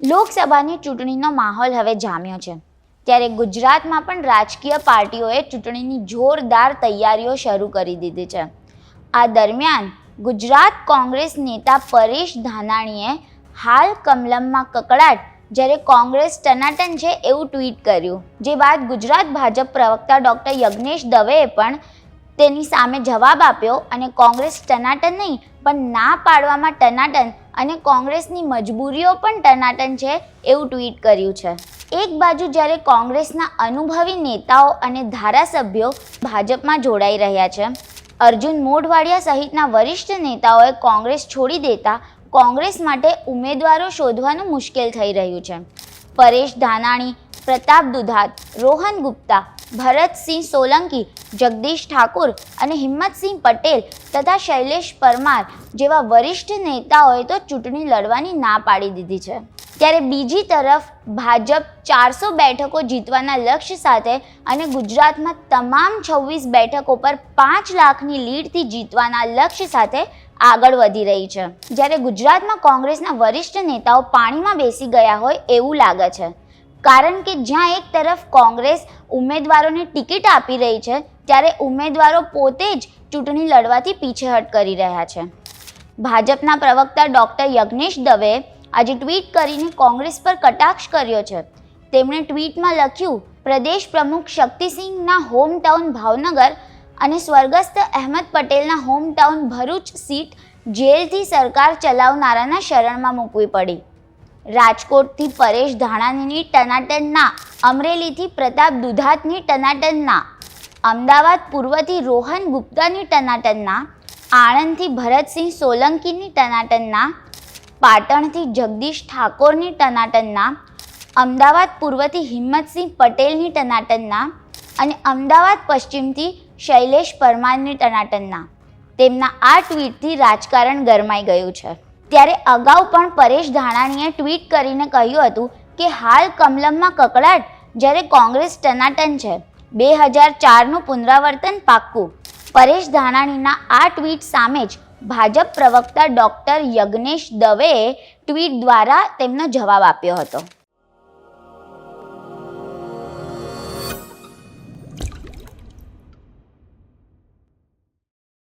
લોકસભાની ચૂંટણીનો માહોલ હવે જામ્યો છે, ત્યારે ગુજરાતમાં પણ રાજકીય પાર્ટીઓએ ચૂંટણીની જોરદાર તૈયારીઓ શરૂ કરી દીધી છે. આ દરમિયાન ગુજરાત કોંગ્રેસ નેતા પરેશ ધાનાણીએ હાલ કમલમમાં કકળાટ, જ્યારે કોંગ્રેસ ટનાટન છે એવું ટ્વીટ કર્યું, જે બાદ ગુજરાત ભાજપ પ્રવક્તા ડૉક્ટર યજ્ઞેશ દવેએ પણ તેની સામે જવાબ આપ્યો અને કોંગ્રેસ ટનાટન નહીં પણ ના પાડવામાં ટનાટન અને કોંગ્રેસની મજબૂરીઓ પણ ટનાટન છે એવું ટ્વીટ કર્યું છે. એક બાજુ જ્યારે કોંગ્રેસના અનુભવી નેતાઓ અને ધારાસભ્યો ભાજપમાં જોડાઈ રહ્યા છે, અર્જુન મોઢવાડિયા સહિતના વરિષ્ઠ નેતાઓએ કોંગ્રેસ છોડી દેતા કોંગ્રેસ માટે ઉમેદવારો શોધવાનું મુશ્કેલ થઈ રહ્યું છે. પરેશ ધાનાણી, પ્રતાપ દુધાત, રોહન ગુપ્તા, ભરતસિંહ સોલંકી, જગદીશ ઠાકુર અને હિંમતસિંહ પટેલ તથા શૈલેષ પરમાર જેવા વરિષ્ઠ નેતાઓએ તો ચૂંટણી લડવાની ના પાડી દીધી છે. ત્યારે બીજી તરફ ભાજપ 400 બેઠકો જીતવાના લક્ષ્ય સાથે અને ગુજરાતમાં તમામ 26 બેઠકો પર 5 લાખની લીડથી જીતવાના લક્ષ્ય સાથે આગળ વધી રહી છે. જ્યારે ગુજરાતમાં કોંગ્રેસના વરિષ્ઠ નેતાઓ પાણીમાં બેસી ગયા હોય એવું લાગે છે, કારણ કે જ્યાં એક તરફ કોંગ્રેસ ઉમેદવારોને ટિકિટ આપી રહી છે, ત્યારે ઉમેદવારો પોતે જ ચૂંટણી લડવાથી પીછેહટ કરી રહ્યા છે. ભાજપના પ્રવક્તા ડૉક્ટર યજ્ઞેશ દવેએ આજે ટ્વીટ કરીને કોંગ્રેસ પર કટાક્ષ કર્યો છે. તેમણે ટ્વીટમાં લખ્યું, પ્રદેશ પ્રમુખ શક્તિસિંહના હોમટાઉન ભાવનગર અને સ્વર્ગસ્થ અહેમદ પટેલના હોમટાઉન ભરૂચ સીટ જેલથી સરકાર ચલાવનારાના શરણમાં મૂકવી પડી. રાજકોટથી પરેશ ધાનાણીની ટનાટનના, અમરેલીથી પ્રતાપ દુધાતની ટનાટનના, અમદાવાદ પૂર્વથી રોહન ગુપ્તાની ટનાટનના, આણંદથી ભરતસિંહ સોલંકીની ટનાટનના, પાટણથી જગદીશ ઠાકોરની ટનાટનના, અમદાવાદ પૂર્વથી હિંમતસિંહ પટેલની ટનાટનના અને અમદાવાદ પશ્ચિમથી શૈલેષ પરમારની ટનાટનના. તેમના આ ટ્વીટથી રાજકારણ ગરમાઈ ગયું છે. ત્યારે અગાઉ પણ પરેશ ધાનાણીએ ટ્વીટ કરીને કહ્યું હતું કે હાલ કમલમમાં કકળાટ, જ્યારે કોંગ્રેસ ટનાટન છે. 2004નું પુનરાવર્તન પાક્કું. પરેશ ધાનાણીના આ ટ્વીટ સામે જ ભાજપ પ્રવક્તા ડૉક્ટર યજ્ઞેશ દવેએ ટ્વીટ દ્વારા તેમનો જવાબ આપ્યો હતો.